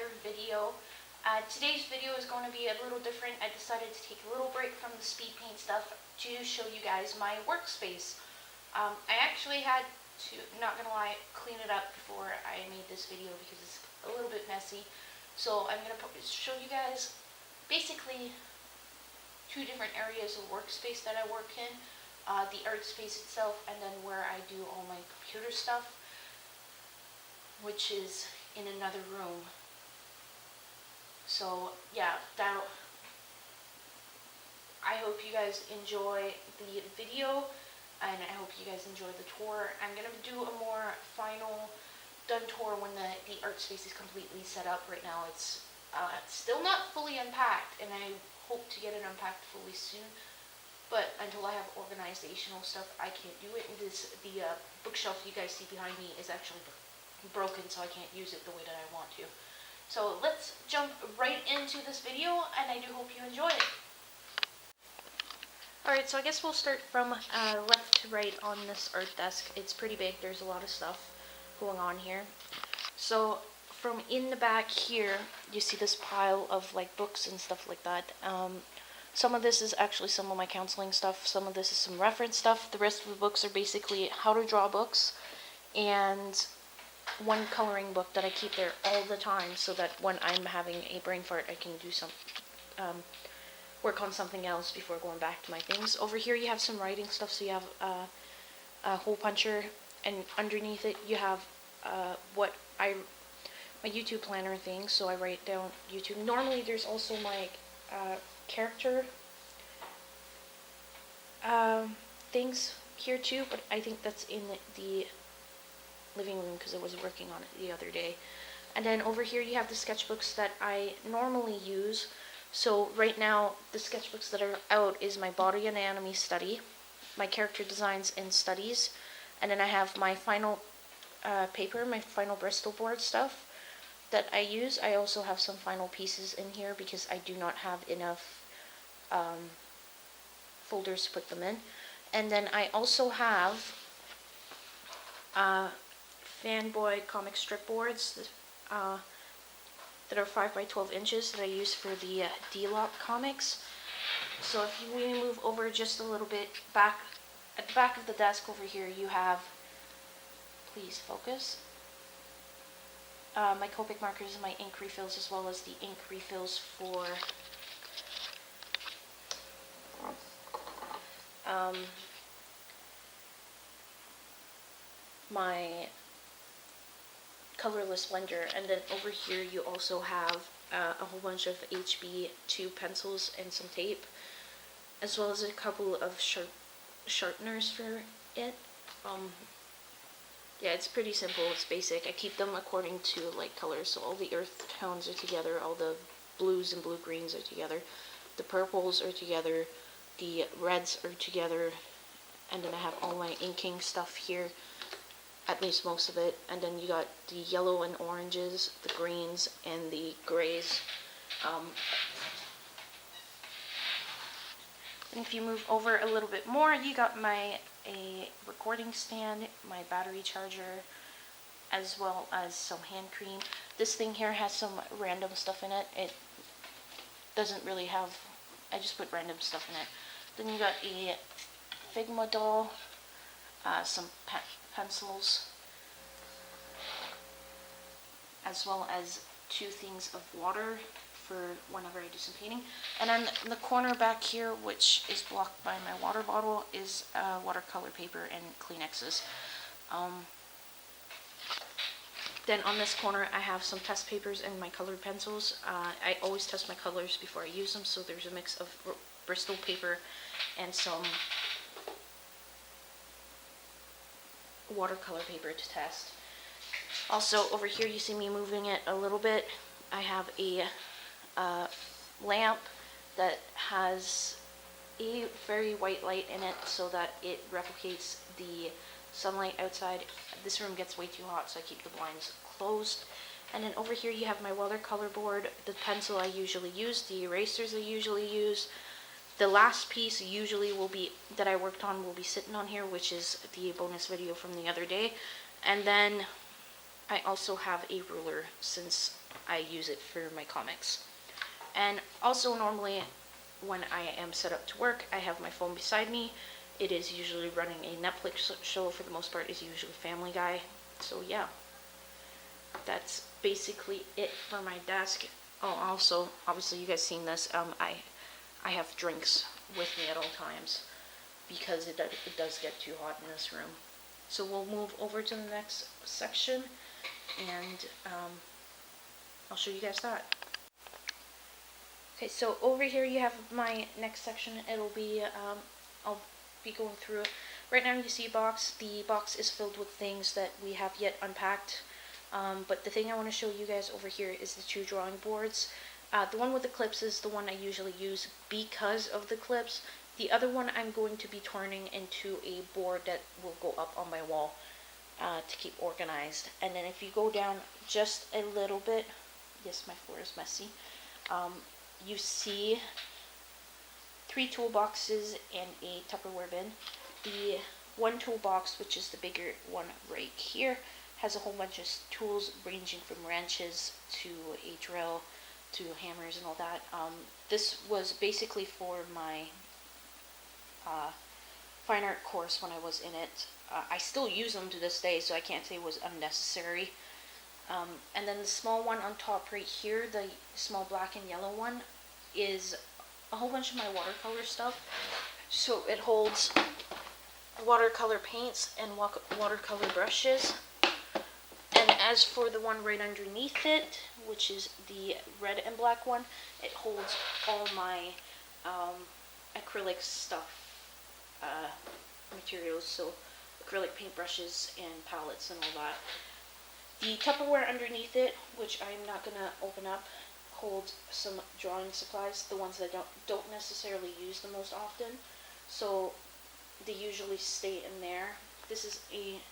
another video. Today's video is going to be a little different. I decided to take a little break from the speed paint stuff to show you guys my workspace. I actually had to, not gonna lie, clean it up before I made this video because it's a little bit messy. So I'm gonna show you guys basically two different areas of workspace that I work in. The art space itself, and then where I do all my computer stuff, which is in another room. So yeah, I hope you guys enjoy the video, and I hope you guys enjoy the tour. I'm gonna do a more final done tour when the art space is completely set up. Right now it's still not fully unpacked, and I hope to get it unpacked fully soon. But until I have organizational stuff, I can't do it. The bookshelf you guys see behind me is actually broken, so I can't use it the way that I want to. So let's jump right into this video, and I do hope you enjoy it. Alright, so I guess we'll start from left to right on this art desk. It's pretty big. There's a lot of stuff going on here. So from in the back here, you see this pile of like books and stuff like that. Some of this is actually some of my counseling stuff. Some of this is some reference stuff. The rest of the books are basically how to draw books and one coloring book that I keep there all the time so that when I'm having a brain fart, I can do some work on something else before going back to my things. Over here you have some writing stuff. So you have a hole puncher, and underneath it you have my YouTube planner thing. So I write down YouTube. Normally there's also my character things here too, but I think that's in the living room because I was working on it the other day. And then over here you have the sketchbooks that I normally use. So right now the sketchbooks that are out is my body anatomy study, my character designs and studies, and then I have my final paper, my final Bristol board stuff that I use. I also have some final pieces in here because I do not have enough folders to put them in. And then I also have fanboy comic strip boards that are 5 by 12 inches that I use for the D-Lock comics. So if we move over just a little bit back, at the back of the desk over here you have, please focus, my Copic markers and my ink refills, as well as the ink refills for my colorless blender. And then over here you also have a whole bunch of HB2 pencils and some tape, as well as a couple of sharpeners for it. Yeah, it's pretty simple, it's basic. I keep them according to like colors, so all the earth tones are together, all the blues and blue-greens are together, the purples are together, the reds are together, and then I have all my inking stuff here, at least most of it. And then you got the yellow and oranges, the greens, and the grays. And if you move over a little bit more, you got a recording stand, my battery charger, as well as some hand cream. This thing here has some random stuff in it. It doesn't really have, I just put random stuff in it. Then you got a Figma doll, some pencils, as well as 2 things of water for whenever I do some painting. And then in the corner back here, which is blocked by my water bottle, is watercolor paper and Kleenexes. Then on this corner I have some test papers and my colored pencils. I always test my colors before I use them, so there's a mix of Bristol paper and some watercolor paper to test. Also over here you see me moving it a little bit. I have a lamp that has a very white light in it so that it replicates the sunlight outside. This room gets way too hot, so I keep the blinds closed. And then over here you have my watercolor board, the pencil I usually use, the erasers I usually use. The last piece usually that I worked on will be sitting on here, which is the bonus video from the other day. And then I also have a ruler, since I use it for my comics. And also normally when I am set up to work, I have my phone beside me. It is usually running a Netflix show. For the most part, is usually Family Guy. So yeah, that's basically it for my desk. Oh, also, obviously you guys seen this. I have drinks with me at all times because it does get too hot in this room. So we'll move over to the next section, and I'll show you guys that. Okay, so over here you have my next section. It'll be, I'll be going through it. Right now you see a box. The box is filled with things that we have yet unpacked. But the thing I want to show you guys over here is the 2 drawing boards. The one with the clips is the one I usually use because of the clips. The other one I'm going to be turning into a board that will go up on my wall to keep organized. And then if you go down just a little bit, yes, my floor is messy, you see 3 toolboxes and a Tupperware bin. The one toolbox, which is the bigger one right here, has a whole bunch of tools ranging from wrenches to a drill to hammers and all that. This was basically for my fine art course when I was in it. I still use them to this day, so I can't say it was unnecessary. And then the small one on top right here, the small black and yellow one, is a whole bunch of my watercolor stuff. So it holds watercolor paints and watercolor brushes. And as for the one right underneath it, which is the red and black one, it holds all my acrylic stuff, materials, so acrylic paintbrushes and palettes and all that. The Tupperware underneath it, which I'm not going to open up, holds some drawing supplies, the ones that I don't necessarily use the most often, so they usually stay in there. This is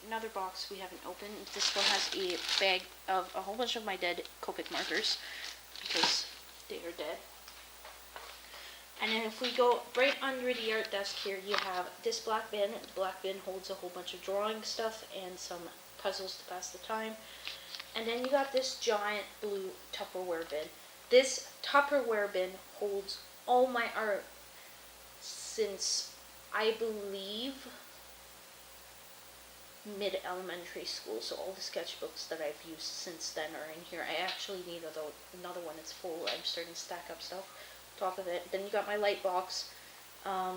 another box we haven't opened. This one has a bag of a whole bunch of my dead Copic markers because they are dead. And then if we go right under the art desk here, you have this black bin. The black bin holds a whole bunch of drawing stuff and some puzzles to pass the time. And then you got this giant blue Tupperware bin. This Tupperware bin holds all my art since, I believe, mid-elementary school. So all the sketchbooks that I've used since then are in here. I actually need another one that's full. I'm starting to stack up stuff on top of it. Then you got my light box, a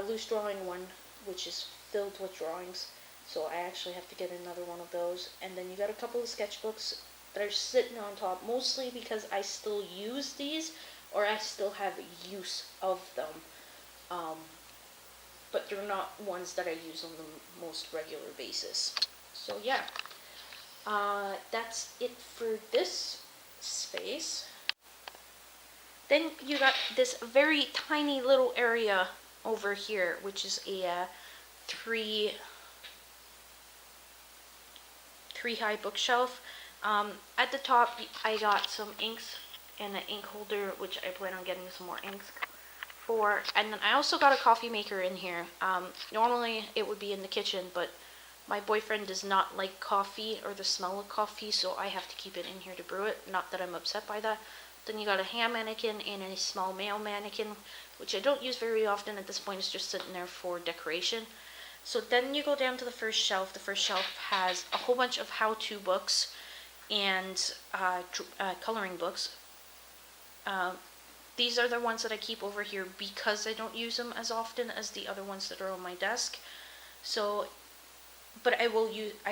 loose drawing one, which is filled with drawings. So I actually have to get another one of those. And then you got a couple of sketchbooks that are sitting on top, mostly because I still use these, or I still have use of them. But they're not ones that I use on the most regular basis. So yeah, that's it for this space. Then you got this very tiny little area over here, which is a three high bookshelf. At the top, I got some inks and an ink holder, which I plan on getting some more inks for. And then I also got a coffee maker in here. Normally it would be in the kitchen, but my boyfriend does not like coffee or the smell of coffee, so I have to keep it in here to brew it. Not that I'm upset by that. Then you got a hand mannequin and a small male mannequin, which I don't use very often at this point. It's just sitting there for decoration. So then you go down to the first shelf. The first shelf has a whole bunch of how-to books and coloring books. These are the ones that I keep over here because I don't use them as often as the other ones that are on my desk. So, but I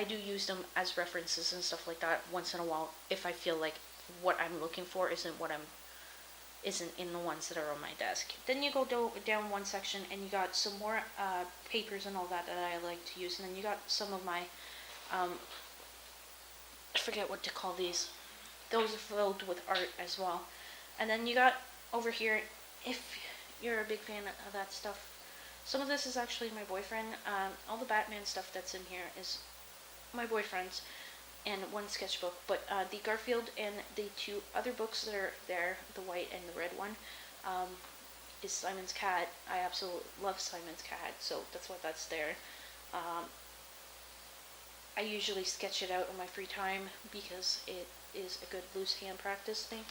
do use them as references and stuff like that once in a while if I feel like what I'm looking for isn't in the ones that are on my desk. Then you go down one section and you got some more papers and all that I like to use, and then you got some of my I forget what to call these. Those are filled with art as well. And then you got over here, if you're a big fan of that stuff, some of this is actually my boyfriend. All the Batman stuff that's in here is my boyfriend's, and one sketchbook. But the Garfield and the 2 other books that are there, the white and the red one, is Simon's Cat. I absolutely love Simon's Cat, so that's why that's there. I usually sketch it out in my free time because it is a good loose hand practice thing.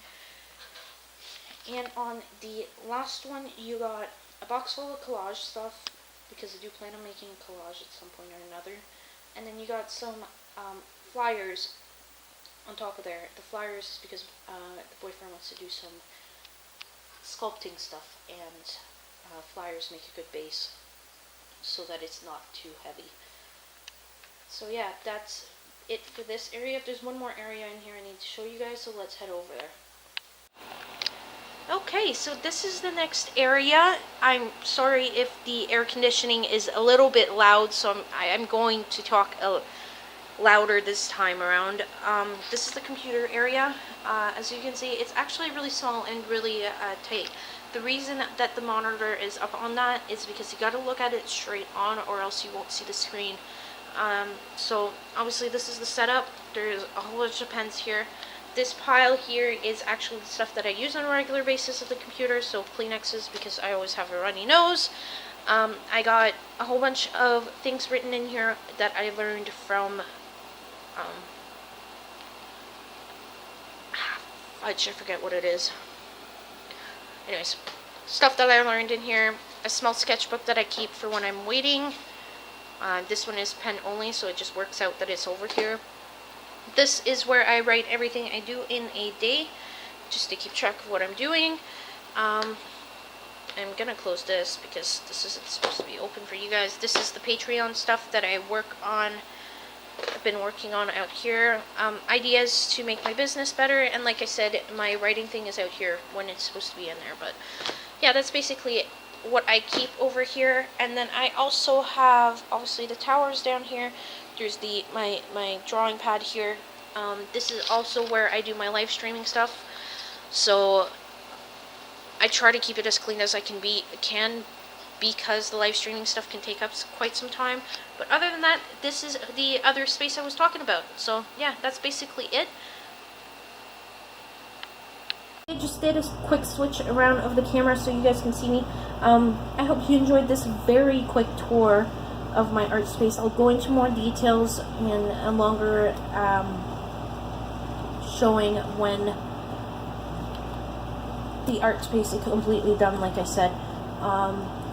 And on the last one, you got a box full of collage stuff, because I do plan on making a collage at some point or another. And then you got some flyers on top of there. The flyers is because the boyfriend wants to do some sculpting stuff, and flyers make a good base so that it's not too heavy. So yeah, that's it for this area. There's one more area in here I need to show you guys, so let's head over there. Okay, so this is the next area. I'm sorry if the air conditioning is a little bit loud, so I'm going to talk louder this time around. This is the computer area. As you can see, it's actually really small and really tight. The reason that the monitor is up on that is because you got to look at it straight on, or else you won't see the screen. So obviously this is the setup. There's a whole bunch of pens here. This pile here is actually the stuff that I use on a regular basis of the computer, so Kleenexes, because I always have a runny nose. I got a whole bunch of things written in here that I learned from I forget what it is. Anyways, stuff that I learned in here. A small sketchbook that I keep for when I'm waiting. This one is pen only, so it just works out that it's over here. This is where I write everything I do in a day, just to keep track of what I'm doing. I'm gonna close this because this isn't supposed to be open for you guys. This is the Patreon stuff that I work on. I've been working on out here. Ideas to make my business better, and like I said, my writing thing is out here when it's supposed to be in there. But yeah, that's basically what I keep over here. And then I also have, obviously, the towers down here. There's my drawing pad here. This is also where I do my live streaming stuff. So I try to keep it as clean as I can because the live streaming stuff can take up quite some time. But other than that, this is the other space I was talking about. So yeah, that's basically it. I just did a quick switch around of the camera so you guys can see me. I hope you enjoyed this very quick tour of my art space. I'll go into more details in a longer showing when the art space is completely done, like I said.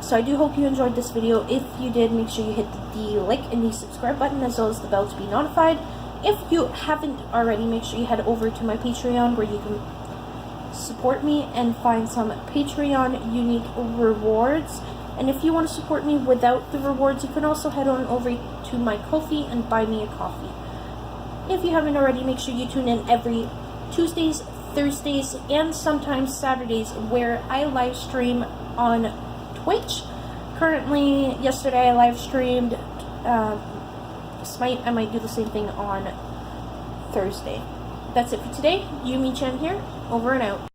So I do hope you enjoyed this video. If you did, make sure you hit the like and the subscribe button, as well as the bell to be notified. If you haven't already, make sure you head over to my Patreon, where you can support me and find some Patreon unique rewards. And if you want to support me without the rewards, you can also head on over to my Ko-fi and buy me a coffee. If you haven't already, make sure you tune in every Tuesdays, Thursdays, and sometimes Saturdays, where I live stream on Twitch. Currently, yesterday I live streamed Smite. I might do the same thing on Thursday. That's it for today. Yumichan here, over and out.